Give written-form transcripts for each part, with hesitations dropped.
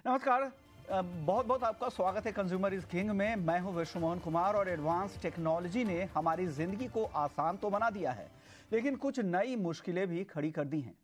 नमस्कार। बहुत बहुत आपका स्वागत है कंज्यूमर इज किंग में। मैं हूं विश्व मोहन कुमार और एडवांस टेक्नोलॉजी ने हमारी जिंदगी को आसान तो बना दिया है, लेकिन कुछ नई मुश्किलें भी खड़ी कर दी हैं।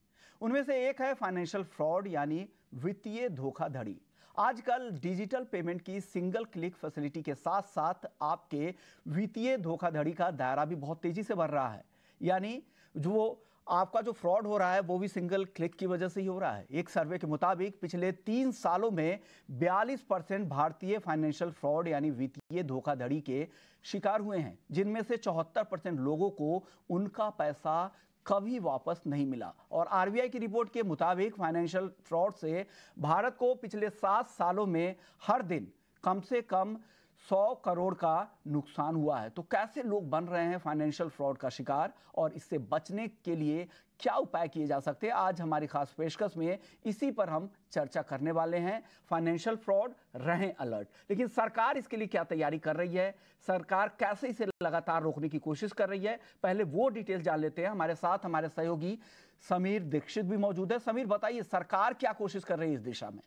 उनमें से एक है फाइनेंशियल फ्रॉड यानी वित्तीय धोखाधड़ी। आजकल डिजिटल पेमेंट की सिंगल क्लिक फैसिलिटी के साथ साथ आपके वित्तीय धोखाधड़ी का दायरा भी बहुत तेजी से बढ़ रहा है। यानी जो आपका जो फ्रॉड हो रहा है वो भी सिंगल क्लिक की वजह से ही हो रहा है। एक सर्वे के मुताबिक पिछले 3 सालों में 42% भारतीय फाइनेंशियल फ्रॉड यानी वित्तीय धोखाधड़ी के शिकार हुए हैं, जिनमें से 74% लोगों को उनका पैसा कभी वापस नहीं मिला। और आरबीआई की रिपोर्ट के मुताबिक फाइनेंशियल फ्रॉड से भारत को पिछले 7 सालों में हर दिन कम से कम 100 करोड़ का नुकसान हुआ है। तो कैसे लोग बन रहे हैं फाइनेंशियल फ्रॉड का शिकार और इससे बचने के लिए क्या उपाय किए जा सकते हैं, आज हमारी खास पेशकश में इसी पर हम चर्चा करने वाले हैं। फाइनेंशियल फ्रॉड रहें अलर्ट, लेकिन सरकार इसके लिए क्या तैयारी कर रही है, सरकार कैसे इसे लगातार रोकने की कोशिश कर रही है, पहले वो डिटेल्स जान लेते हैं। हमारे साथ हमारे सहयोगी समीर दीक्षित भी मौजूद है। समीर, बताइए सरकार क्या कोशिश कर रही है इस दिशा में?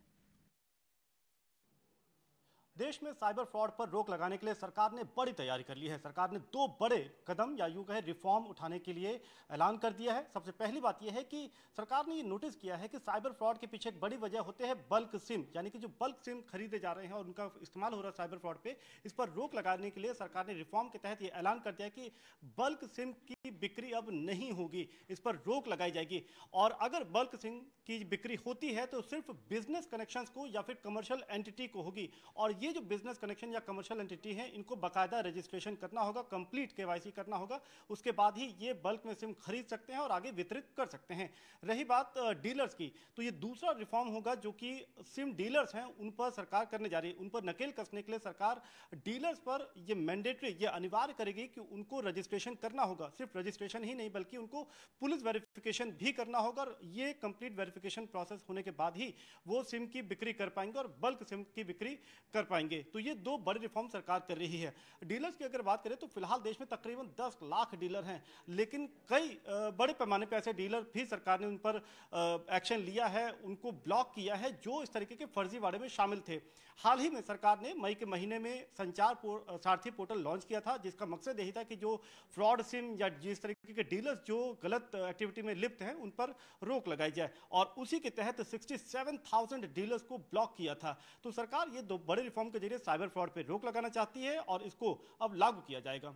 देश में साइबर फ्रॉड पर रोक लगाने के लिए सरकार ने बड़ी तैयारी कर ली है। सरकार ने 2 बड़े कदम या यूं कहे रिफॉर्म उठाने के लिए ऐलान कर दिया है। सबसे पहली बात यह है कि सरकार ने ये नोटिस किया है कि साइबर फ्रॉड के पीछे एक बड़ी वजह होते हैं बल्क सिम, यानी कि जो बल्क सिम खरीदे जा रहे हैं और उनका इस्तेमाल हो रहा है साइबर फ्रॉड पे। इस पर रोक लगाने के लिए सरकार ने रिफॉर्म के तहत ये ऐलान कर दिया कि बल्क सिम की बिक्री अब नहीं होगी, इस पर रोक लगाई जाएगी। और अगर बल्क सिम की बिक्री होती है तो सिर्फ बिजनेस कनेक्शंस को या फिर कमर्शियल एंटिटी को होगी। और ये जो बिजनेस कनेक्शन या कमर्शियल एंटिटी है इनको बाकायदा रजिस्ट्रेशन करना होगा, कंप्लीट केवाईसी करना होगा, उसके बाद ही ये बल्क में सिम खरीद सकते हैं और आगे वितरित कर सकते हैं। रही बात डीलर्स की, तो ये दूसरा रिफॉर्म होगा जो कि सिम डीलर्स हैं उन पर सरकार करने जा रही है। उन पर नकेल कसने के लिए सरकार डीलर्स पर ये मैंडेटरी, ये अनिवार्य करेगी कि उनको रजिस्ट्रेशन करना होगा। सिर्फ रजिस्ट्रेशन ही नहीं बल्कि उनको पुलिस वेरिफिकेशन भी करना होगा और ये कंप्लीट वेरिफिकेशन प्रोसेस होने के बाद ही वो सिम की बिक्री कर पाएंगे और बल्क सिम की बिक्री कर पाएंगे। तो ये 2 बड़े रिफॉर्म सरकार कर रही है। डीलर्स की अगर बात करें तो फिलहाल देश में तकरीबन 10 लाख डीलर हैं, लेकिन कई बड़े पैमाने पर ऐसे डीलर भी सरकार ने उन पर एक्शन लिया है, उनको ब्लॉक किया है जो इस तरीके के फर्जीवाड़े में शामिल थे। हाल ही में सरकार ने मई के महीने में संचार सारथी पोर्टल लॉन्च किया था, जिसका मकसद यही था कि जो फ्रॉड सिम या जिस तरीके के डीलर्स जो गलत एक्टिविटी में लिप्त हैं उन पर रोक लगाई जाए। और उसी के तहत 67,000 डीलर्स को ब्लॉक किया था। तो सरकार ये 2 बड़े रिफॉर्म के जरिए साइबर फ्रॉड पर रोक लगाना चाहती है और इसको अब लागू किया जाएगा।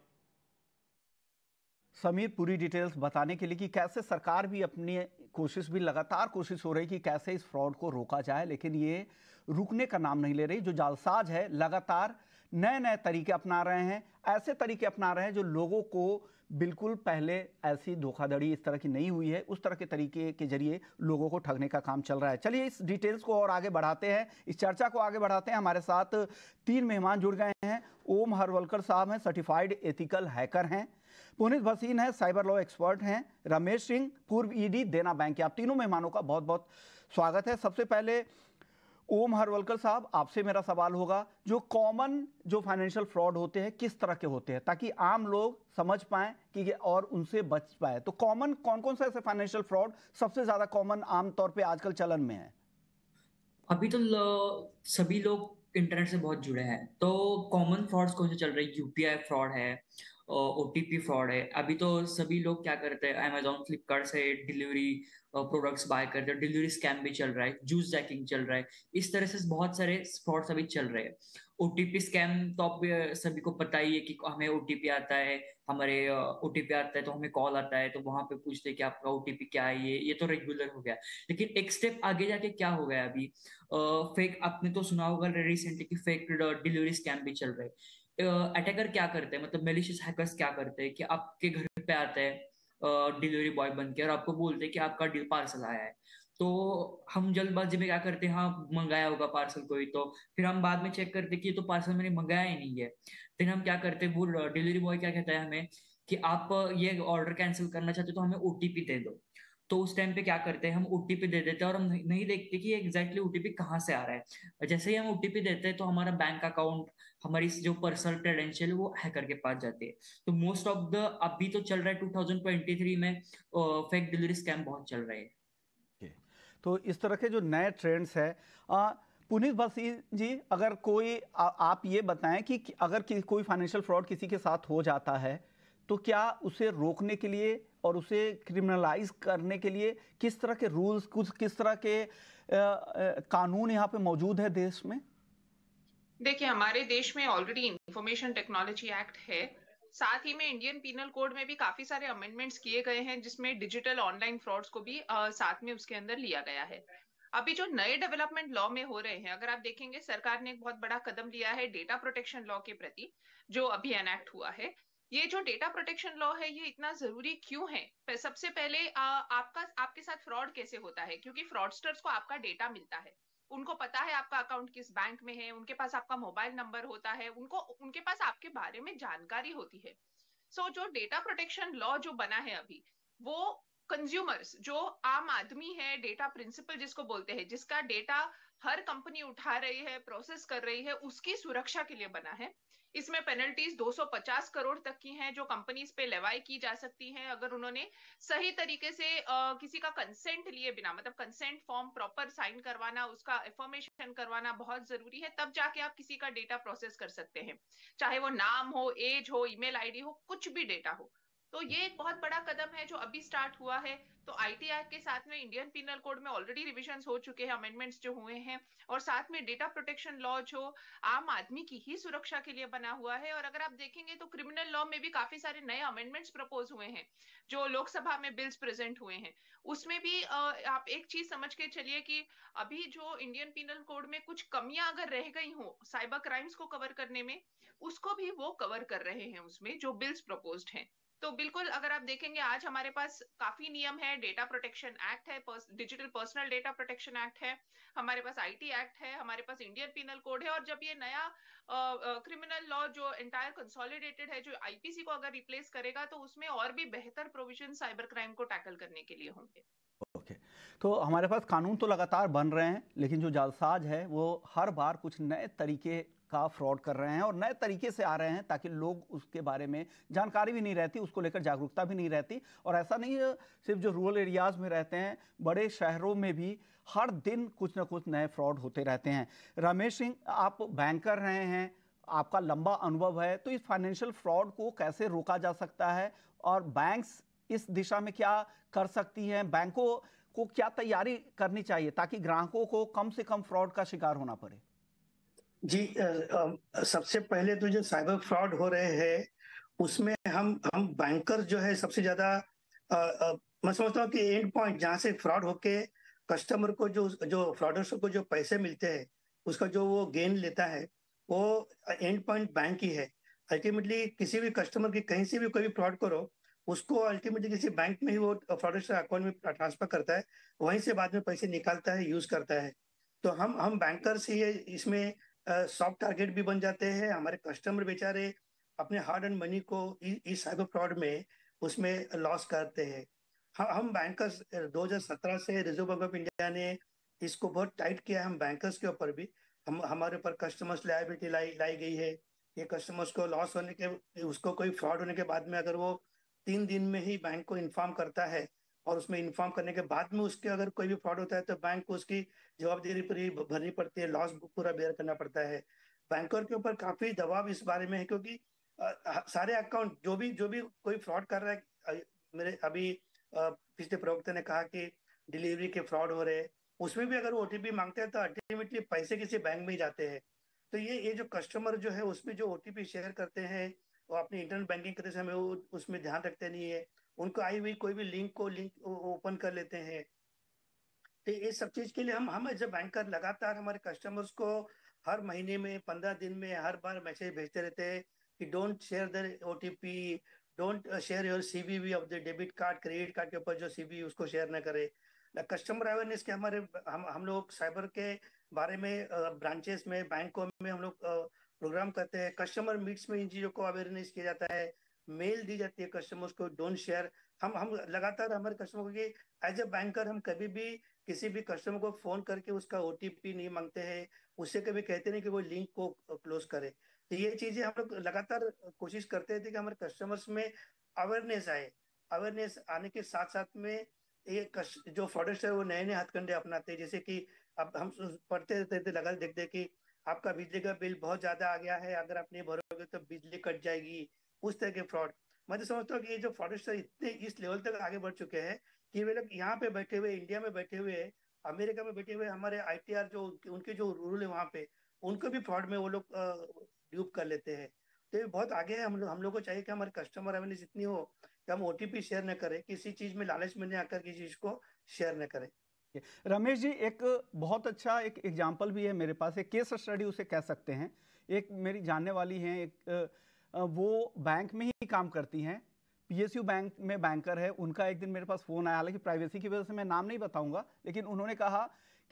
समीर, पूरी डिटेल्स बताने के लिए कि कैसे सरकार भी अपनी लगातार कोशिश हो रही कि कैसे इस फ्रॉड को रोका जाए, लेकिन ये रुकने का नाम नहीं ले रही। जो जालसाज है लगातार नए नए तरीके अपना रहे हैं, ऐसे तरीके अपना रहे हैं जो लोगों को बिल्कुल पहले ऐसी धोखाधड़ी इस तरह की नहीं हुई है, उस तरह के तरीके के जरिए लोगों को ठगने का काम चल रहा है। चलिए इस डिटेल्स को और आगे बढ़ाते हैं, इस चर्चा को आगे बढ़ाते हैं। हमारे साथ 3 मेहमान जुड़ गए हैं। ओम हरवलकर साहब हैं, सर्टिफाइड एथिकल हैकर हैं। पुनीत भसीन है, साइबर लॉ एक्सपर्ट हैं। रमेश सिंह, पूर्व ईडी, देना बैंक के। आप तीनों मेहमानों का बहुत बहुत स्वागत है। सबसे पहले ओम हरवलकर साहब, आपसे मेरा सवाल होगा, जो कॉमन जो फाइनेंशियल फ्रॉड होते हैं किस तरह के होते हैं, ताकि आम लोग समझ पाएं कि और उनसे बच पाए। तो कॉमन कौन कौन से ऐसे फाइनेंशियल फ्रॉड सबसे ज्यादा कॉमन आमतौर पे आजकल चलन में है? अभी तो सभी लोग इंटरनेट से बहुत जुड़े हैं, तो कॉमन फ्रॉड्स कौन से चल रहे हैं? यूपीआई फ्रॉड है, ओटीपी फ्रॉड है। अभी तो सभी लोग क्या करते हैं, अमेजोन फ्लिपकार्ट से डिलीवरी प्रोडक्ट्स बाय करते हैं, डिलीवरी स्कैम भी चल रहा है, जूस जैकिंग चल रहा है। इस तरह से बहुत सारे फ्रॉड्स अभी चल रहे हैं। ओटीपी स्कैम तो अब सभी को पता ही है कि हमें ओटीपी आता है, हमारे ओटीपी आता है तो हमें कॉल आता है, तो वहां पे पूछते हैं कि आपका ओटीपी क्या है। ये तो रेगुलर हो गया। लेकिन एक स्टेप आगे जाके क्या हो गया अभी, फेक, आपने तो सुना होगा रिसेंटली कि फेक डिलीवरी स्कैम भी चल रहे हैं। अटैकर क्या करते हैं, मतलब मेलिशियस हैकर्स क्या करते हैं कि आपके घर पे आते हैं डिलीवरी बॉय बन के और आपको बोलते हैं कि आपका पार्सल आया है। तो हम जल्दबाजी में क्या करते हैं, हाँ मंगाया होगा पार्सल कोई, तो फिर हम बाद में चेक करते हैं कि ये तो पार्सल मैंने मंगाया ही नहीं है। फिर हम क्या करते हैं, वो डिलीवरी बॉय क्या कहता है हमें कि आप ये ऑर्डर कैंसिल करना चाहते हो तो हमें ओटीपी दे दो। तो उस टाइम पे क्या करते हैं, हम ओटीपी दे देते हैं और हम नहीं देखते कि एग्जैक्टली ओटीपी कहाँ से आ रहा है। जैसे ही हम ओटीपी देते हैं तो हमारा बैंक अकाउंट, हमारी जो पर्सनल क्रेडेंशियल है वो हैकर के पास जाती है। तो मोस्ट ऑफ द अभी तो चल रहा है 2023 में फेक डिलीवरी स्कैम बहुत चल रहे हैं। तो इस तरह के जो नए ट्रेंड्स है, पुनीत वसीम जी, अगर कोई आप ये बताएं कि अगर कोई फाइनेंशियल फ्रॉड किसी के साथ हो जाता है तो क्या उसे रोकने के लिए और उसे क्रिमिनलाइज करने के लिए किस तरह के रूल्स, कुछ किस तरह के कानून यहाँ पे मौजूद है देश में? देखिए, हमारे देश में ऑलरेडी इंफॉर्मेशन टेक्नोलॉजी एक्ट है। साथ ही में इंडियन पीनल कोड में भी काफी सारे अमेंडमेंट्स किए गए हैं, जिसमें डिजिटल ऑनलाइन फ्रॉड्स को भी साथ में उसके अंदर लिया गया है। अभी जो नए डेवलपमेंट लॉ में हो रहे हैं, अगर आप देखेंगे, सरकार ने एक बहुत बड़ा कदम लिया है डेटा प्रोटेक्शन लॉ के प्रति, जो अभी एनैक्ट हुआ है। ये जो डेटा प्रोटेक्शन लॉ है, ये इतना जरूरी क्यों है? सबसे पहले आपके साथ फ्रॉड कैसे होता है, क्योंकि फ्रॉडस्टर्स को आपका डेटा मिलता है। उनको पता है आपका अकाउंट किस बैंक में है, उनके पास आपका मोबाइल नंबर होता है, उनके पास आपके बारे में जानकारी होती है। जो डेटा प्रोटेक्शन लॉ जो बना है अभी, वो कंज्यूमर्स, जो आम आदमी है, डेटा प्रिंसिपल जिसको बोलते हैं, जिसका डेटा हर कंपनी उठा रही है, प्रोसेस कर रही है, उसकी सुरक्षा के लिए बना है। इसमें पेनल्टीज 250 करोड़ तक की हैं, जो कंपनीज पे लेवाई की जा सकती है अगर उन्होंने सही तरीके से किसी का कंसेंट लिए बिना, मतलब कंसेंट फॉर्म प्रॉपर साइन करवाना, उसका इंफॉर्मेशन करवाना बहुत जरूरी है, तब जाके आप किसी का डेटा प्रोसेस कर सकते हैं। चाहे वो नाम हो, एज हो, ईमेल आईडी हो, कुछ भी डेटा हो। तो ये एक बहुत बड़ा कदम है जो अभी स्टार्ट हुआ है। तो आईटी एक्ट के साथ में इंडियन पीनल कोड में ऑलरेडी रिविजन्स हो चुके हैं, अमेंडमेंट्स जो हुए हैं, और साथ में डेटा प्रोटेक्शन लॉ जो आम आदमी की ही सुरक्षा के लिए बना हुआ है। और अगर आप देखेंगे तो क्रिमिनल लॉ में भी काफी सारे नए अमेंडमेंट्स प्रपोज हुए हैं, जो लोकसभा में बिल्स प्रेजेंट हुए हैं। उसमें भी आप एक चीज समझ के चलिए कि अभी जो इंडियन पीनल कोड में कुछ कमियां अगर रह गई हो साइबर क्राइम्स को कवर करने में, उसको भी वो कवर कर रहे हैं उसमें जो बिल्स प्रपोज्ड हैं। तो बिल्कुल, अगर आप देखेंगे, आज हमारे पास काफी नियम है। डेटा प्रोटेक्शन एक्ट है, digital personal data protection act है, हमारे पास आईटी एक्ट है, हमारे पास इंडियन पीनल कोड है, और जब ये नया क्रिमिनल लॉ जो एंटायर कंसोलिडेटेड है, जो आईपीसी को अगर रिप्लेस करेगा, तो उसमें और भी बेहतर प्रोविजन साइबर क्राइम को टैकल करने के लिए होंगे। ओके, तो हमारे पास कानून तो लगातार बन रहे हैं, लेकिन जो जालसाज है वो हर बार कुछ नए तरीके का फ्रॉड कर रहे हैं और नए तरीके से आ रहे हैं, ताकि लोग उसके बारे में जानकारी भी नहीं रहती, उसको लेकर जागरूकता भी नहीं रहती। और ऐसा नहीं है सिर्फ जो रूरल एरियाज में रहते हैं, बड़े शहरों में भी हर दिन कुछ ना कुछ नए फ्रॉड होते रहते हैं। रमेश सिंह, आप बैंकर रहे हैं, आपका लंबा अनुभव है, तो इस फाइनेंशियल फ्रॉड को कैसे रोका जा सकता है और बैंक्स इस दिशा में क्या कर सकती हैं? बैंकों को क्या तैयारी करनी चाहिए ताकि ग्राहकों को कम से कम फ्रॉड का शिकार होना पड़े? जी, सबसे पहले तो जो साइबर फ्रॉड हो रहे हैं उसमें हम बैंकर जो है सबसे ज्यादा, मैं समझता हूँ कि एंड पॉइंट जहाँ से फ्रॉड होके कस्टमर को जो जो फ्रॉडर्स को जो पैसे मिलते हैं, उसका जो वो गेन लेता है, वो एंड पॉइंट बैंक ही है। अल्टीमेटली किसी भी कस्टमर की कहीं से भी कोई भी फ्रॉड करो, उसको अल्टीमेटली किसी बैंक में ही वो फ्रॉडर अकाउंट में ट्रांसफर करता है, वहीं से बाद में पैसे निकालता है, यूज करता है। तो हम बैंकर्स ही इसमें सॉफ्ट टारगेट भी बन जाते हैं। हमारे कस्टमर बेचारे अपने हार्ड एंड मनी को इस साइबर फ्रॉड में उसमें लॉस करते हैं। हम बैंकर्स 2017 से रिजर्व बैंक ऑफ इंडिया ने इसको बहुत टाइट किया है। हम बैंकर्स के ऊपर भी हमारे ऊपर कस्टमर्स लायबिलिटी लाई गई है। ये कस्टमर्स को लॉस होने के, उसको कोई फ्रॉड होने के बाद में अगर वो 3 दिन में ही बैंक को इन्फॉर्म करता है, और उसमें इन्फॉर्म करने के बाद में उसके अगर कोई भी फ्रॉड होता है तो बैंक को उसकी जवाबदेही पूरी भरनी पड़ती है, लॉस पूरा बेयर करना पड़ता है। बैंकर के ऊपर काफी दबाव इस बारे में है, क्योंकि सारे अकाउंट जो भी कोई फ्रॉड कर रहा है, मेरे अभी पिछले प्रवक्ता ने कहा कि डिलीवरी के फ्रॉड हो रहे हैं, उसमें भी अगर वो ओटीपी मांगते हैं तो अल्टीमेटली पैसे किसी बैंक में ही जाते हैं। तो ये जो कस्टमर जो है उसमें जो ओटीपी शेयर करते हैं, वो अपनी इंटरनेट बैंकिंग करते समय वो उसमें ध्यान रखते नहीं है, उनको आई हुई कोई भी लिंक ओपन कर लेते हैं। तो ये सब चीज के लिए हम एज ए बैंकर लगातार हमारे कस्टमर्स को हर महीने में 15 दिन में हर बार मैसेज भेजते रहते हैं कि don't share the OTP, don't share your CVV of the debit card, credit card के ऊपर जो सीवी उसको शेयर न करे। कस्टमर अवेयरनेस के हमारे हम लोग साइबर के बारे में ब्रांचेस में, बैंकों में हम लोग प्रोग्राम करते हैं। कस्टमर मीट्स में इन चीजों को अवेयरनेस किया जाता है, मेल दी जाती है कस्टमर्स को, डोंट शेयर। हम लगातार हमारे कस्टमर को, एज ए बैंकर हम कभी भी किसी भी कस्टमर को फोन करके उसका ओटीपी नहीं मांगते हैं, उससे कभी कहते नहीं कि वो लिंक को क्लोज करे। तो ये चीजें हम लोग लगातार कोशिश करते थे कि हमारे कस्टमर्स में अवेयरनेस आए। अवेयरनेस आने के साथ साथ में ये जो फ्रॉडर्स है वो नए नए हथकंडे अपनाते हैं, जैसे कि अब हम पढ़ते रहते थे, लगा देखते कि आपका बिजली का बिल बहुत ज्यादा आ गया है, अगर आप नहीं भरोगे तो बिजली कट जाएगी, उस तरह के फ्रॉड। मैं तो समझता हूँ कि ये जो फ्रॉडस्टर इतने इस लेवल तक आगे बढ़ चुके हैं कि वे लोग यहाँ पे बैठे हुए, इंडिया में बैठे हुए, अमेरिका में बैठे हुए हमारे आईटीआर जो उनके जो रूल है वहाँ पे, उनको भी फ्रॉड में वो लोग ड्यूप कर लेते हैं। तो ये बहुत आगे है। हम लोग को चाहिए कि हमारे कस्टमर अवेयरनेस इतनी हो कि हम ओटीपी शेयर न करें, किसी चीज में लालच में नहीं आकर किसी चीज को शेयर न करें। रमेश जी, एक बहुत अच्छा एक एग्जाम्पल भी है मेरे पास, एक केस स्टडी उसे कह सकते हैं। एक मेरी जानने वाली हैं, एक वो बैंक में ही काम करती हैं, पीएसयू बैंक में बैंकर है। उनका एक दिन मेरे पास फ़ोन आया, हालांकि प्राइवेसी की वजह से मैं नाम नहीं बताऊंगा, लेकिन उन्होंने कहा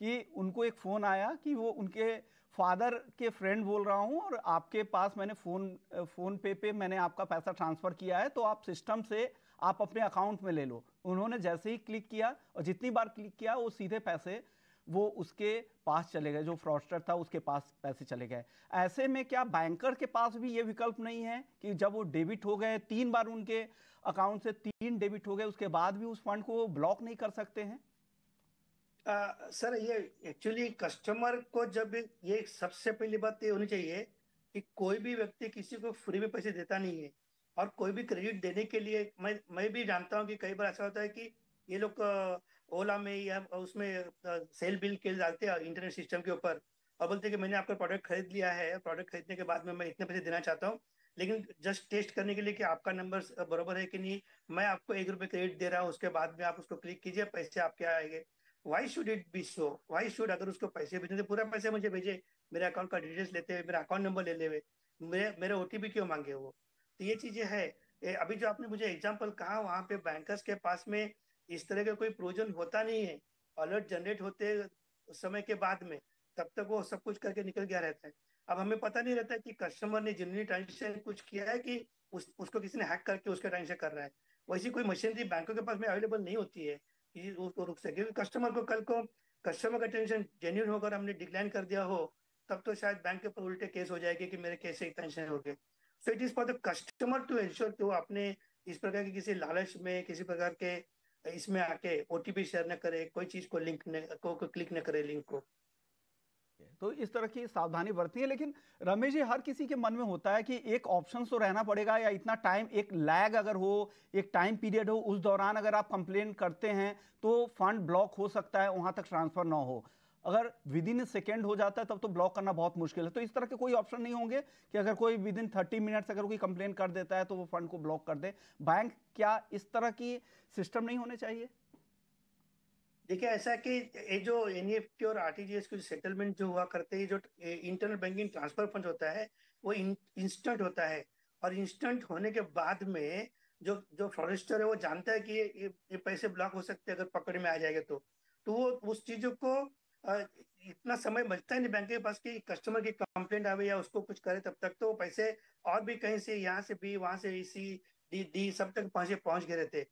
कि उनको एक फ़ोन आया कि वो उनके फादर के फ्रेंड बोल रहा हूँ और आपके पास मैंने फ़ोन पे मैंने आपका पैसा ट्रांसफ़र किया है, तो आप सिस्टम से आप अपने अकाउंट में ले लो। उन्होंने जैसे ही क्लिक किया और जितनी बार क्लिक किया वो सीधे पैसे वो उसके पास चले गए, जो फ्रॉडस्टर था उसके पास पैसे चले गए। ऐसे में क्या बैंकर के पास भी ये विकल्प नहीं है कि जब वो डेबिट हो गए, 3 बार उनके अकाउंट से 3 डेबिट हो गए, उसके बाद भी उस फंड को वो ब्लॉक नहीं कर सकते हैं? सर, ये एक्चुअली कस्टमर को जब ये सबसे पहली बात ये होनी चाहिए कि कोई भी व्यक्ति किसी को फ्री में पैसे देता नहीं है। और कोई भी क्रेडिट देने के लिए, मैं भी जानता हूँ कि कई बार ऐसा होता है कि ये लोग ओला में या उसमें सेल बिल के डालते हैं इंटरनेट सिस्टम के ऊपर, और बोलते हैं कि मैंने आपका प्रोडक्ट खरीद लिया है, प्रोडक्ट खरीदने के बाद में मैं इतने पैसे देना चाहता हूँ, लेकिन जस्ट टेस्ट करने के लिए कि आपका नंबर बराबर है कि नहीं, मैं आपको 1 रुपये क्रेडिट दे रहा हूँ, उसके बाद में आप उसको क्लिक कीजिए, पैसे आपके आएंगे। Why should it be so? Why should, अगर उसको पैसे भेजने थे पूरा पैसे मुझे भेजे, मेरे अकाउंट का डिटेल्स लेते हुए, मेरा अकाउंट नंबर ले ले हुए, मेरे ओटीपी क्यों मांगे वो? तो ये चीजें है। अभी जो आपने मुझे एग्जांपल कहा, वहां पे बैंकर्स के पास में इस तरह का कोई प्रोविजन होता नहीं है। अलर्ट जनरेट होते समय के बाद में, तब तक वो सब कुछ करके निकल गया रहता है। अब हमें पता नहीं रहता कि कस्टमर ने जेन्युइन ट्रांजेक्शन कुछ किया है कि उसको किसी ने हैक करके उसका ट्रांजेक्शन कर रहा है। वैसी कोई मशीनरी बैंकों के पास में अवेलेबल नहीं होती है कि उसको रुक सके, क्योंकि कस्टमर को कल को कस्टमर का टेंशन जेन्युइन होकर हमने डिक्लाइन कर दिया हो, तब तो शायद बैंक के ऊपर उल्टे केस हो जाएगी कि मेरे केस से टेंशन हो गए। So it is for the customer to ensure कि वो अपने इस प्रकार के किसी लालच में, किसी प्रकार के इसमें आके ओटीपी शेयर न करे, कोई चीज को लिंक न को क्लिक न करे लिंक को। तो इस तरह की सावधानी बरती है। लेकिन रमेश जी, हर किसी के मन में होता है कि एक ऑप्शन तो रहना पड़ेगा, या इतना टाइम, एक लैग अगर हो, एक टाइम पीरियड हो, उस दौरान अगर आप कंप्लेन करते हैं तो फंड ब्लॉक हो सकता है, वहां तक ट्रांसफर ना हो। अगर विद इन सेकेंड हो जाता है तब तो ब्लॉक करना बहुत मुश्किल है। तो इस तरह के कोई ऑप्शन नहीं होंगे कि अगर कोई विद इन 30 मिनट्स अगर कोई कंप्लेन कर देता है तो वो फंड को ब्लॉक कर दे? बैंक, क्या इस तरह की सिस्टम नहीं होने चाहिए? देखिए, ऐसा कि ये जो एनईएफटी और आरटीजीएस के सेटलमेंट जो हुआ करते हैं, जो इंटरनेट बैंकिंग ट्रांसफर फंड होता है, वो इंस्टेंट होता है। और इंस्टेंट होने के बाद में जो जो फ्रॉडस्टर है वो जानता है कि ये पैसे ब्लॉक हो सकते हैं अगर पकड़ में आ जाएगा तो वो उस चीजों को अ, इतना समय बचता है नहीं बैंक के पास कि कस्टमर की कंप्लेंट आवे या उसको कुछ करे, तब तक तो वो पैसे और भी कहीं से, यहाँ से बी, वहां से सी, डी सब तक पहुंच गए रहते।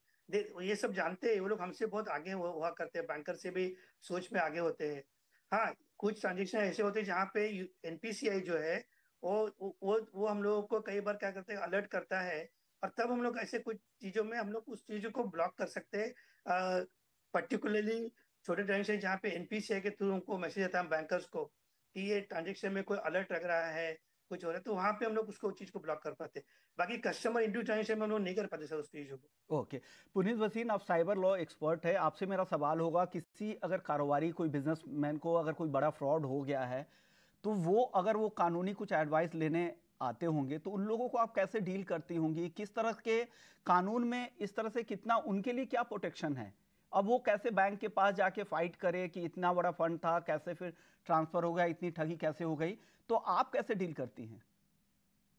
ये सब जानते हैं, वो लोग हमसे बहुत आगे हुआ करते हैं, बैंकर से भी सोच में आगे होते हैं। हाँ, कुछ ट्रांजेक्शन ऐसे होते हैं जहाँ पे एनपीसीआई जो है वो हम लोगों को कई बार क्या करते हैं, अलर्ट करता है, और तब हम लोग ऐसे कुछ चीजों में हम लोग उस चीजों को ब्लॉक कर सकते हैं। पर्टिकुलरली छोटे ट्रांजेक्शन जहाँ पे एनपीसीआई के थ्रू उनको मैसेज आता है बैंकर्स को कि ये ट्रांजेक्शन में कोई अलर्ट लग रहा है, कुछ हो रहा है, तो वहां पे हम लोग उसको चीज को ब्लॉक कर पाते हैं। बाकी कस्टमर इंडिविजुअल ट्रांजेक्शन में हम लोग नहीं कर पाते सर उस चीजों को। ओके। पुनीत वसीन, आप साइबर लॉ एक्सपर्ट है, आपसे मेरा सवाल होगा, किसी अगर कारोबारी, कोई बिजनेसमैन को अगर कोई बड़ा फ्रॉड हो गया है, तो वो अगर वो कानूनी कुछ एडवाइस लेने आते होंगे तो उन लोगों को आप कैसे डील करती होंगी? किस तरह के कानून में इस तरह से कितना उनके लिए क्या प्रोटेक्शन है? अब वो कैसे बैंक के पास जाके फाइट करे कि इतना बड़ा फंड था, कैसे फिर ट्रांसफर हो गया, इतनी ठगी कैसे हो गई? तो आप कैसे डील करती हैं?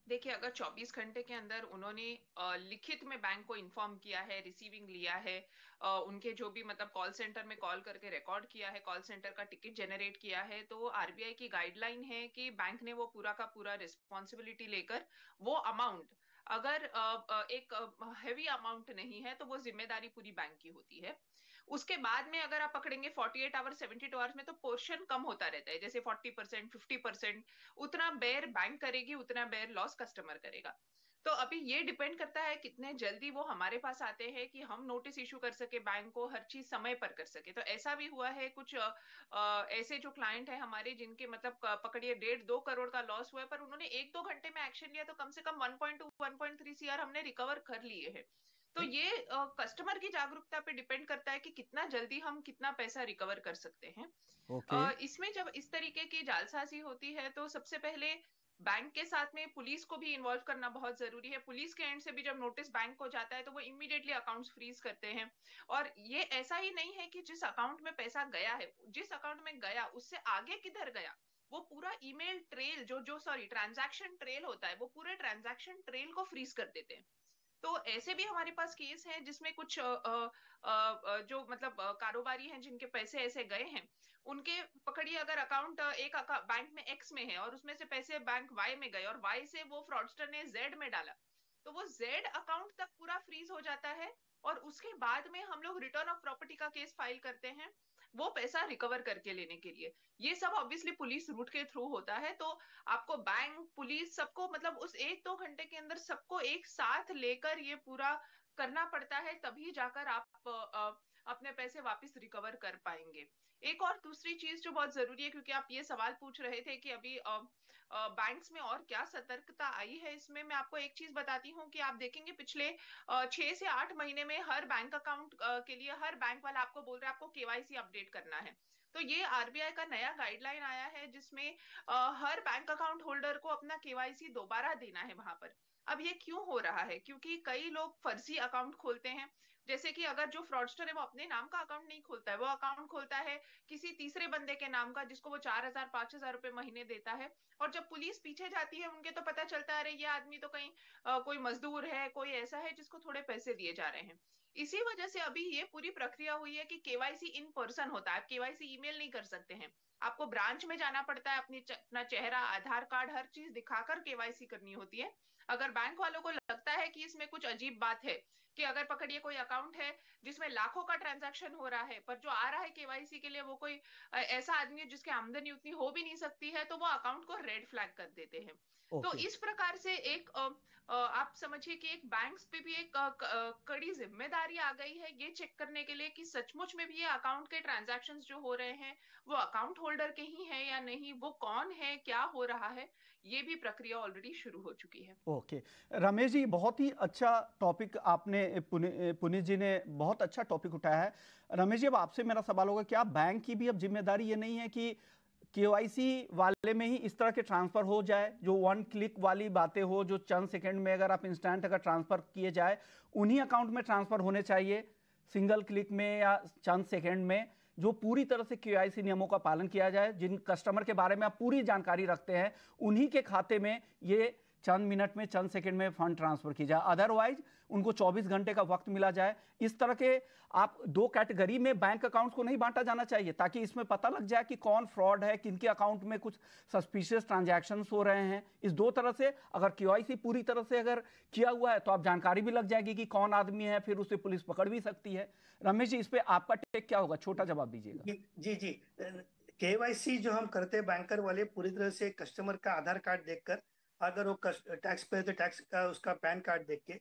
देखिए, अगर 24 घंटे के अंदर उन्होंने लिखित में बैंक को इन्फॉर्म किया है, रिसीविंग लिया है, उनके जो भी मतलब कॉल सेंटर में कॉल करके रिकॉर्ड किया है, कॉल सेंटर का टिकट जनरेट किया है, तो आरबीआई की गाइडलाइन है कि बैंक ने वो पूरा का पूरा रिस्पॉन्सिबिलिटी लेकर वो अमाउंट, अगर एक हैवी अमाउंट नहीं है तो वो जिम्मेदारी पूरी बैंक की होती है। उसके बाद में अगर आप पकड़ेंगे 48 आवर्स 72 आवर्स में, तो पोर्शन कम होता रहता है, जैसे 40% 50%, उतना बेयर बैंक करेगी, उतना बेयर लॉस कस्टमर करेगा। तो अभी ये डिपेंड करता है कितने जल्दी वो हमारे पास आते हैं कि हम नोटिस इशू कर सके बैंक को, हर चीज समय पर कर सके। तो ऐसा भी हुआ है, कुछ ऐसे जो क्लाइंट है हमारे जिनके मतलब पकड़िए 1.5-2 करोड़ का लॉस हुआ है, पर उन्होंने 1-2 घंटे में एक्शन लिया तो कम से कम 1.2-1.3 CR हमने रिकवर कर लिए हैं। तो ये कस्टमर की जागरूकता पे डिपेंड करता है कि कितना जल्दी हम कितना पैसा रिकवर कर सकते हैं। ओके। इसमें जब इस तरीके की जालसाजी होती है तो सबसे पहले बैंक के साथ में पुलिस को भी इन्वॉल्व करना बहुत जरूरी है। पुलिस के एंड से भी जब नोटिस बैंक को जाता है तो वो इमीडिएटली अकाउंट्स फ्रीज करते हैं। और ये ऐसा ही नहीं है कि जिस अकाउंट में पैसा गया है, जिस अकाउंट में गया उससे आगे किधर गया, वो पूरा ईमेल ट्रेल जो ट्रांजैक्शन ट्रेल होता है, वो पूरे ट्रांजैक्शन ट्रेल को फ्रीज कर देते हैं। तो ऐसे भी हमारे पास केस हैं जिसमें कुछ जो मतलब कारोबारी हैं जिनके पैसे ऐसे गए हैं, उनके पकड़िए अगर अकाउंट एक बैंक में एक्स में है और उसमें से पैसे बैंक वाई में गए और वाई से वो फ्रॉडस्टर ने जेड में डाला, तो वो जेड अकाउंट तक पूरा फ्रीज हो जाता है। और उसके बाद में हम लोग रिटर्न ऑफ प्रॉपर्टी का केस फाइल करते हैं वो पैसा रिकवर करके लेने के लिए। ये सब ऑब्वियसली पुलिस रूट के थ्रू होता है। तो आपको बैंक, पुलिस, सबको मतलब उस 1-2 घंटे के अंदर सबको एक साथ लेकर ये पूरा करना पड़ता है, तभी जाकर आप अपने पैसे वापस रिकवर कर पाएंगे। एक और दूसरी चीज जो बहुत जरूरी है, क्योंकि आप ये सवाल पूछ रहे थे कि अभी बैंक्स में और क्या सतर्कता आई है, इसमें मैं आपको एक चीज बताती हूँ कि आप देखेंगे पिछले 6 से 8 महीने में हर बैंक अकाउंट के लिए हर बैंक वाला आपको बोल रहा है आपको केवाईसी अपडेट करना है। तो ये आरबीआई का नया गाइडलाइन आया है जिसमें हर बैंक अकाउंट होल्डर को अपना केवाईसी दोबारा देना है वहां पर। अब ये क्यों हो रहा है? क्योंकि कई लोग फर्जी अकाउंट खोलते हैं। जैसे कि अगर जो फ्रॉडस्टर है वो अपने नाम का अकाउंट नहीं खोलता है, वो अकाउंट खोलता है किसी तीसरे बंदे के नाम का जिसको वो 4,000-5,000 रुपए महीने देता है। और जब पुलिस पीछे जाती है उनके तो पता चलता है अरे ये आदमी तो कहीं कोई मजदूर है, कोई ऐसा है जिसको थोड़े पैसे दिए जा रहे हैं। इसी वजह से अभी ये पूरी प्रक्रिया हुई है कि केवाईसी इन पर्सन होता है। आप केवाईसी ईमेल नहीं कर सकते हैं, आपको ब्रांच में जाना पड़ता है, अपना चेहरा, आधार कार्ड, हर चीज दिखाकर केवाईसी करनी होती है। अगर बैंक वालों को लगता है कि इसमें कुछ अजीब बात है, कि अगर पकड़िए कोई अकाउंट है जिसमें लाखों का ट्रांजैक्शन हो रहा है पर जो आ रहा है केवाईसी के लिए वो कोई ऐसा आदमी है जिसकी आमदनी उतनी हो भी नहीं सकती है, तो वो अकाउंट को रेड फ्लैग कर देते हैं। तो ओके। इस प्रकार से एक आप समझिए कि एक बैंक्स पे भी एक कड़ी जिम्मेदारी आ गई है ये चेक करने के लिए कि सचमुच में भी ये अकाउंट के ट्रांजैक्शंस जो हो रहे हैं वो अकाउंट होल्डर के ही हैं या नहीं, वो कौन है, क्या हो रहा है, ये भी प्रक्रिया ऑलरेडी शुरू हो चुकी है। ओके। रमेश जी, बहुत ही अच्छा टॉपिक आपने, पुनीत जी ने बहुत अच्छा टॉपिक उठाया है। रमेश जी, अब आपसे मेरा सवाल होगा, क्या बैंक की भी अब जिम्मेदारी ये नहीं है कि केवाईसी वाले में ही इस तरह के ट्रांसफर हो जाए, जो 1 क्लिक वाली बातें हो, जो चंद सेकंड में अगर आप इंस्टेंट अगर ट्रांसफर किए जाए उन्हीं अकाउंट में ट्रांसफर होने चाहिए, सिंगल क्लिक में या चंद सेकंड में, जो पूरी तरह से केवाईसी नियमों का पालन किया जाए, जिन कस्टमर के बारे में आप पूरी जानकारी रखते हैं उन्हीं के खाते में ये चंद मिनट में, चंद सेकंड में फंड ट्रांसफर की जाए, अदरवाइज उनको 24 घंटे का वक्त मिला जाए। इस तरह के आप 2 कैटेगरी में बैंक अकाउंट्स को नहीं बांटा जाना चाहिए, ताकि इसमें पता लग जाए कि कौन फ्रॉड है, किनके अकाउंट में कुछ सस्पिशियस ट्रांजैक्शंस हो रहे हैं। इस 2 तरह से अगर केवाईसी पूरी तरह से अगर किया हुआ है तो आप जानकारी भी लग जाएगी कि कौन आदमी है, फिर उसे पुलिस पकड़ भी सकती है। रमेश जी, इस पे आपका टेक क्या होगा? छोटा जवाब दीजिएगा। जी जी। केवाईसी जो हम करते हैं बैंकर वाले, पूरी तरह से कस्टमर का आधार कार्ड देखकर, अगर वो टैक्स पे तो टैक्स का उसका पैन कार्ड देख के,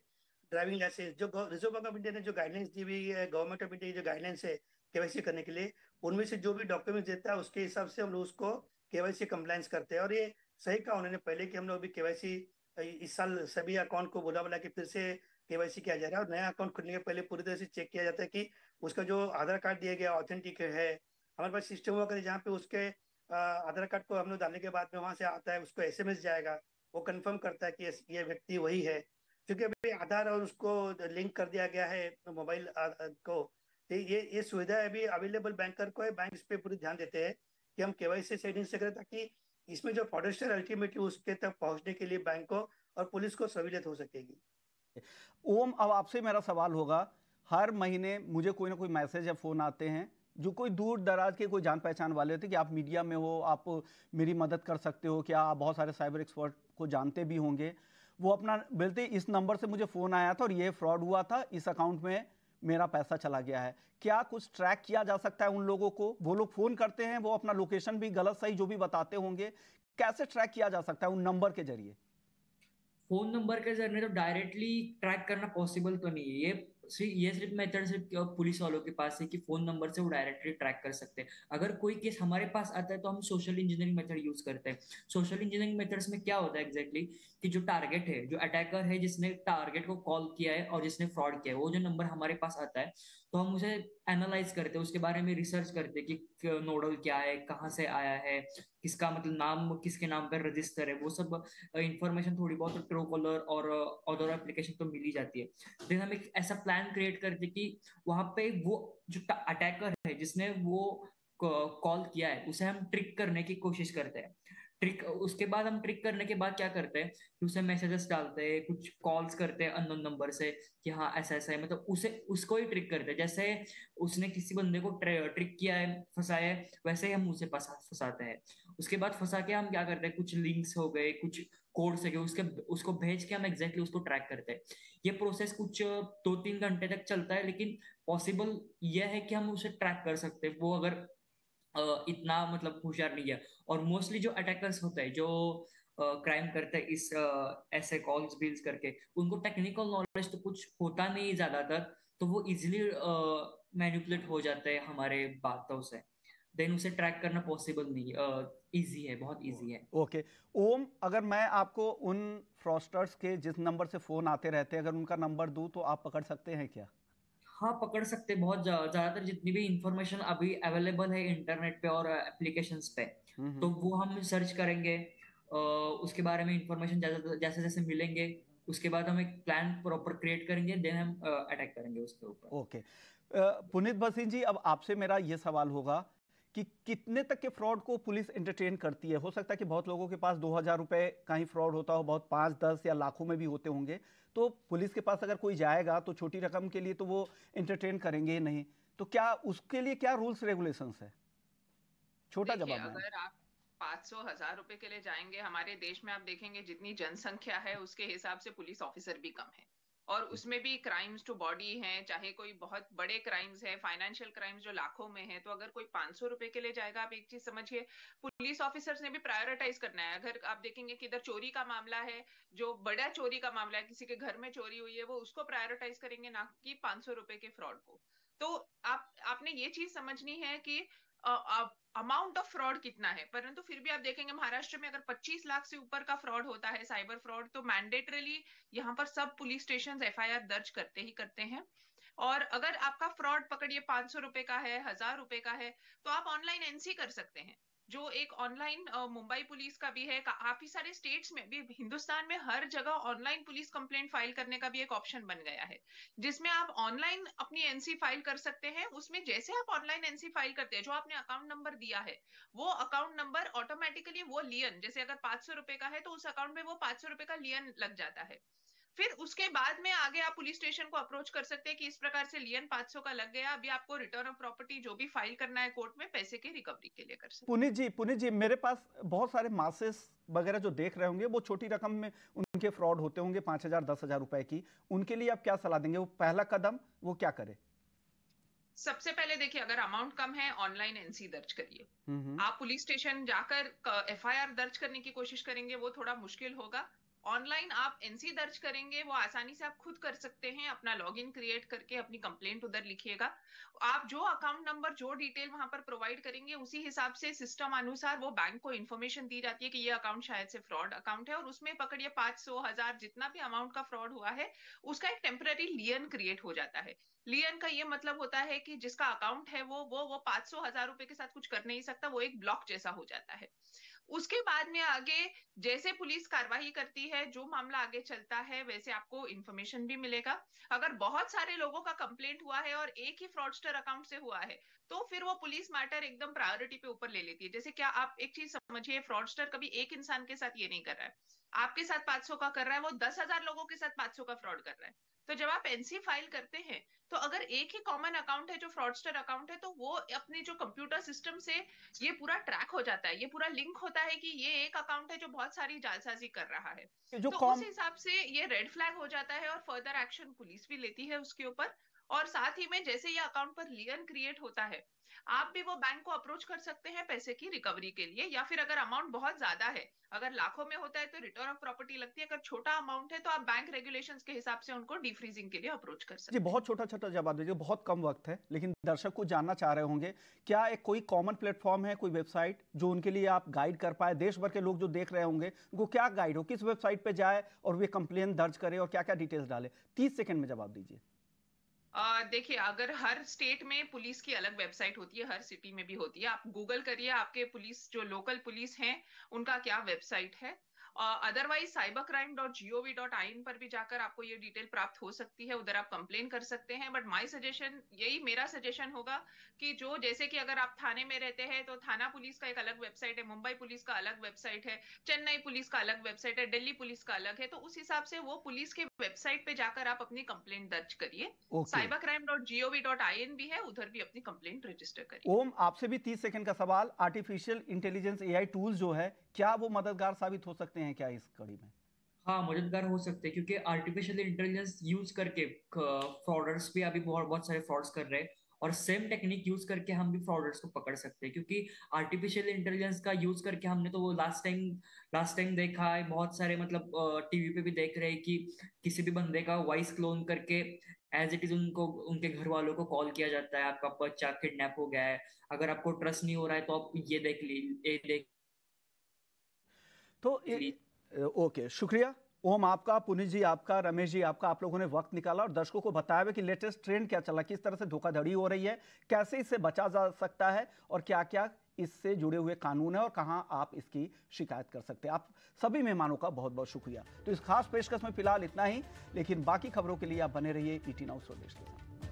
ड्राइविंग लाइसेंस, जो रिजर्व बैंक ऑफ इंडिया ने जो गाइडलाइंस दी हुई है, गवर्नमेंट ऑफ इंडिया की जो गाइडलाइंस है केवाईसी करने के लिए, उनमें से जो भी डॉक्यूमेंट देता है उसके हिसाब से हम लोग उसको केवाईसी कंप्लायंस करते हैं। और ये सही कहा उन्होंने पहले कि हम लोग भी केवाईसी इस साल सभी अकाउंट को बोला कि फिर से केवाईसी किया जा रहा है, और नया अकाउंट खुलने के पहले पूरी तरह से चेक किया जाता है कि उसका जो आधार कार्ड दिया गया ऑथेंटिक है। हमारे पास सिस्टम हुआ करे जहाँ पे उसके आधार कार्ड को हम लोग डालने के बाद में वहां से आता है, उसको एसएमएस जाएगा, वो कंफर्म करता है कि ये व्यक्ति वही है। क्योंकि अभी आधार और उसको लिंक कर दिया गया है मोबाइल को, तो ये सुविधा अभी अवेलेबल बैंकर को है। बैंक इस पे पूरी ध्यान देते हैं कि हम केवाईसी सेटिंग से करें, ताकि इसमें जो फ्रॉडस्टर अल्टीमेटली उसके तक पहुंचने के लिए बैंक को और पुलिस को सहूलियत हो सकेगी। ओम, अब आपसे मेरा सवाल होगा, हर महीने मुझे कोई ना कोई मैसेज या फोन आते हैं जो कोई दूर दराज के कोई जान पहचान वाले होते हैं कि आप मीडिया में हो, आप मेरी मदद कर सकते हो क्या, आप बहुत सारे साइबर एक्सपर्ट को जानते भी होंगे। वो अपना बोलते इस नंबर से मुझे फ़ोन आया था और ये फ्रॉड हुआ था, इस अकाउंट में मेरा पैसा चला गया है। क्या कुछ ट्रैक किया जा सकता है उन लोगों को? वो लोग फ़ोन करते हैं, वो अपना लोकेशन भी गलत सही जो भी बताते होंगे, कैसे ट्रैक किया जा सकता है उन नंबर के जरिए? फोन नंबर के जरिए तो डायरेक्टली ट्रैक करना पॉसिबल तो नहीं है। ये सिर्फ मेथड सिर्फ पुलिस वालों के पास है कि फोन नंबर से वो डायरेक्टली ट्रैक कर सकते हैं। अगर कोई केस हमारे पास आता है तो हम सोशल इंजीनियरिंग मेथड यूज करते हैं। सोशल इंजीनियरिंग मेथड्स में क्या होता है एग्जैक्टली कि जो टारगेट है, जो अटैकर है, जिसने टारगेट को कॉल किया है और जिसने फ्रॉड किया है, वो जो नंबर हमारे पास आता है तो हम उसे एनालाइज करते हैं, उसके बारे में रिसर्च करते हैं कि नोडल क्या है, कहाँ से आया है, किसका मतलब नाम किसके नाम पर रजिस्टर है, वो सब इंफॉर्मेशन थोड़ी बहुत ट्रू कॉलर और अदर एप्लीकेशन तो मिल ही जाती है। देन हम एक ऐसा प्लान क्रिएट करते कि वहां पे वो जो अटैकर है जिसने वो कॉल किया है उसे हम ट्रिक करने की कोशिश करते हैं। ट्रिक उसके बाद हम ट्रिक करने के बाद क्या करते हैं कि उसे मैसेजेस डालते हैं, कुछ कॉल्स करते हैं अननोन नंबर से कि हाँ ऐसा ऐसा है, मतलब उसे उसको ही ट्रिक करते हैं। जैसे उसने किसी बंदे को ट्रिक किया है, फंसाया है, वैसे ही हम उसे फंसाते हैं। उसके बाद फंसा के हम क्या करते हैं, कुछ लिंक्स हो गए, कुछ कोड्स हो गए, उसके उसको भेज के हम एग्जैक्टली उसको ट्रैक करते हैं। ये प्रोसेस कुछ 2-3 घंटे तक चलता है, लेकिन पॉसिबल यह है कि हम उसे ट्रैक कर सकते हैं, वो अगर इतना मतलब होशियार नहीं है। और मोस्टली जो अटैकर्स होते हैं जो क्राइम करते हैं इस ऐसे कॉल्स बिल्स करके, उनको टेक्निकल नॉलेज तो कुछ होता नहीं ज्यादातर, तो वो इजिली मैनिपुलेट हो जाते हैं हमारे बातों से। देन उसे ट्रैक करना पॉसिबल नहीं, इजी है, बहुत इजी है। ओके। ओम, अगर मैं आपको उन फ्रॉस्टर्स के जिस नंबर से फोन आते रहते हैं अगर उनका नंबर दूं तो आप पकड़ सकते हैं क्या? हाँ पकड़ सकते हैं। बहुत ज्यादातर जितनी भी इंफॉर्मेशन अभी अवेलेबल है इंटरनेट पे और एप्लीकेशंस पे, तो वो हम सर्च करेंगे, उसके बारे में इंफॉर्मेशन जैसे जैसे मिलेंगे, उसके बाद हम एक प्लान प्रॉपर क्रिएट करेंगे, देन हम अटैक करेंगे उसके ऊपर। ओके। पुनीत भसीन जी, अब आपसे मेरा ये सवाल होगा कि कितने तक के फ्रॉड को पुलिस एंटरटेन करती है? हो सकता है कि बहुत लोगों के पास 2,000 रुपए का ही फ्रॉड होता हो, बहुत 5, 10 या लाखों में भी होते होंगे। तो पुलिस के पास अगर कोई जाएगा तो छोटी रकम के लिए तो वो एंटरटेन करेंगे ही नहीं। तो क्या उसके लिए क्या रूल्स रेगुलेशंस है? छोटा देखिए, जवाब मैम। अगर आप 500 1000 रुपए के लिए जाएंगे, हमारे देश में आप देखेंगे जितनी जनसंख्या है उसके हिसाब से पुलिस ऑफिसर भी कम है, और उसमें भी क्राइम्स टू बॉडी हैं, चाहे कोई बहुत बड़े क्राइम्स है, फाइनेंशियल क्राइम्स जो लाखों में है। तो अगर कोई 500 रुपए के लिए जाएगा, आप एक चीज समझिए, पुलिस ऑफिसर्स ने भी प्रायोरिटाइज करना है। अगर आप देखेंगे कि इधर चोरी का मामला है, जो बड़ा चोरी का मामला है, किसी के घर में चोरी हुई है, वो उसको प्रायोरिटाइज करेंगे, ना कि 500 रुपए के फ्रॉड को। तो आपने ये चीज समझनी है कि अमाउंट ऑफ फ्रॉड कितना है। परंतु फिर भी आप देखेंगे महाराष्ट्र में अगर 25 लाख से ऊपर का फ्रॉड होता है, साइबर फ्रॉड, तो मैंडेटरली यहाँ पर सब पुलिस स्टेशन एफआईआर दर्ज करते ही करते हैं। और अगर आपका फ्रॉड पकड़िए 500 रुपए का है, 1000 रुपए का है, तो आप ऑनलाइन एनसी कर सकते हैं, जो एक ऑनलाइन मुंबई पुलिस का भी है, काफी सारे स्टेट्स में भी, हिंदुस्तान में हर जगह ऑनलाइन पुलिस कंप्लेंट फाइल करने का भी एक ऑप्शन बन गया है, जिसमें आप ऑनलाइन अपनी एनसी फाइल कर सकते हैं। उसमें जैसे आप ऑनलाइन एनसी फाइल करते हैं, जो आपने अकाउंट नंबर दिया है, वो अकाउंट नंबर ऑटोमेटिकली वो लियन, जैसे अगर 500 रुपए का है तो उस अकाउंट में वो 500 रुपए का लियन लग जाता है। फिर उसके बाद में आगे आप पुलिस स्टेशन को अप्रोच कर सकते हैं कि इस प्रकार से लियन 500 का लग गया, अभी आपको रिटर्न ऑफ प्रॉपर्टी जो भी फाइल करना है कोर्ट में, पैसे की रिकवरी के लिए कर सकते हैं। पुनीत जी, मेरे पास बहुत सारे मासेस वगैरह जो देख रहे होंगे, वो छोटी रकम में उनके फ्रॉड होते होंगे, 5,000 10,000 रुपए की। उनके लिए आप क्या सलाह देंगे? वो पहला कदम वो क्या करे? सबसे पहले देखिए, अगर अमाउंट कम है, ऑनलाइन एनसी दर्ज करिए। आप पुलिस स्टेशन जाकर एफआईआर दर्ज करने की कोशिश करेंगे, वो थोड़ा मुश्किल होगा। ऑनलाइन आप एनसी दर्ज करेंगे, वो आसानी से आप खुद कर सकते हैं, अपना लॉगिन क्रिएट करके अपनी कंप्लेंट उधर लिखिएगा। आप जो अकाउंट नंबर, जो डिटेल वहां पर प्रोवाइड करेंगे, उसी हिसाब से सिस्टम अनुसार वो बैंक को इन्फॉर्मेशन दी जाती है कि ये अकाउंट शायद से फ्रॉड अकाउंट है, और उसमें पकड़िए 500 1000 जितना भी अमाउंट का फ्रॉड हुआ है, उसका एक टेम्पररी लियन क्रिएट हो जाता है। लियन का ये मतलब होता है कि जिसका अकाउंट है वो 500 1000 रुपए के साथ कुछ कर नहीं सकता, वो एक ब्लॉक जैसा हो जाता है। उसके बाद में आगे जैसे पुलिस कार्रवाई करती है, जो मामला आगे चलता है, वैसे आपको इन्फॉर्मेशन भी मिलेगा। अगर बहुत सारे लोगों का कंप्लेंट हुआ है और एक ही फ्रॉडस्टर अकाउंट से हुआ है, तो फिर वो पुलिस मैटर एकदम प्रायोरिटी पे ऊपर ले लेती है। जैसे क्या आप एक चीज समझिए, फ्रॉडस्टर कभी एक इंसान के साथ ये नहीं कर रहा है, आपके साथ 500 का कर रहा है, वो 10,000 लोगों के साथ 500 का फ्रॉड कर रहा है। तो जब आप एनसी फाइल करते हैं, तो अगर एक ही कॉमन अकाउंट है जो फ्रॉडस्टर अकाउंट है, तो वो अपने जो कंप्यूटर सिस्टम से ये पूरा ट्रैक हो जाता है, ये पूरा लिंक होता है कि ये एक अकाउंट है जो बहुत सारी जालसाजी कर रहा है। जो तो उस कॉम हिसाब से ये रेड फ्लैग हो जाता है, और फर्दर एक्शन पुलिस भी लेती है उसके ऊपर। और साथ ही में जैसे ये अकाउंट पर लियन क्रिएट होता है, आप भी वो बैंक को अप्रोच कर सकते हैं पैसे की रिकवरी के लिए, या फिर अगर अमाउंट बहुत ज्यादा है, अगर लाखों में होता है तो रिटर्न ऑफ प्रॉपर्टी लगती है, अगर छोटा अमाउंट है तो आप बैंक रेगुलेशंस के हिसाब से उनको डीफ्रीजिंग के लिए अप्रोच कर सकते जी, हैं। बहुत छोटा छोटा जवाब दीजिए, बहुत कम वक्त है, लेकिन दर्शक को जानना चाह रहे होंगे, क्या एक कोई कॉमन प्लेटफॉर्म है, कोई वेबसाइट जो उनके लिए आप गाइड कर पाए? देश भर के लोग जो देख रहे होंगे उनको क्या गाइड हो, किस वेबसाइट पे जाए और वे कंप्लेन दर्ज करे और क्या क्या डिटेल्स डाले? 30 सेकंड में जवाब दीजिए। देखिए, अगर हर स्टेट में पुलिस की अलग वेबसाइट होती है, हर सिटी में भी होती है, आप गूगल करिए आपके पुलिस जो लोकल पुलिस हैं उनका क्या वेबसाइट है। अदरवाइज cybercrime.gov.in पर भी जाकर आपको ये डिटेल प्राप्त हो सकती है, उधर आप कंप्लेन कर सकते हैं। बट माय सजेशन, यही मेरा सजेशन होगा कि जो जैसे कि अगर आप थाने में रहते हैं तो थाना पुलिस का एक अलग वेबसाइट है, मुंबई पुलिस का अलग वेबसाइट है, चेन्नई पुलिस का अलग वेबसाइट है, दिल्ली पुलिस का अलग है, तो उस हिसाब से वो पुलिस के वेबसाइट पे जाकर आप अपनी कंप्लेंट दर्ज करिए। ओके। cybercrime.gov.in भी है, उधर भी अपनी कंप्लेंट रजिस्टर करिए। ओम, आपसे भी 30 सेकंड का सवाल, आर्टिफिशियल इंटेलिजेंस एआई टूल्स जो है, क्या वो मददगार साबित हो सकते हैं क्या इस कड़ी में? हाँ, मददगार हो सकते हैं क्योंकि आर्टिफिशियल इंटेलिजेंस यूज करके फ्रॉडर्स भी अभी बहुत बहुत सारे फ्रॉड्स कर रहे हैं, और सेम टेक्निक यूज करके हम भी फ्रॉडर्स को पकड़ सकते हैं। क्योंकि आर्टिफिशियल इंटेलिजेंस का यूज करके हमने तो वो लास्ट टाइम देखा है, बहुत सारे मतलब टीवी पे भी देख रहे हैं कि किसी भी बंदे का वॉइस क्लोन करके एज इट इज उनको उनके घर वालों को कॉल किया जाता है, आपका बच्चा किडनैप हो गया है, अगर आपको ट्रस्ट नहीं हो रहा है तो आप ये देख तो ली। ओके, शुक्रिया ओम आपका, पुनीत जी आपका, रमेश जी आपका, आप लोगों ने वक्त निकाला और दर्शकों को बताया हुआ कि लेटेस्ट ट्रेंड क्या चला, किस तरह से धोखाधड़ी हो रही है, कैसे इससे बचा जा सकता है और क्या क्या इससे जुड़े हुए कानून है और कहां आप इसकी शिकायत कर सकते हैं। आप सभी मेहमानों का बहुत बहुत शुक्रिया। तो इस खास पेशकश में फिलहाल इतना ही, लेकिन बाकी खबरों के लिए आप बने रहिए ET Now स्वदेश के साथ।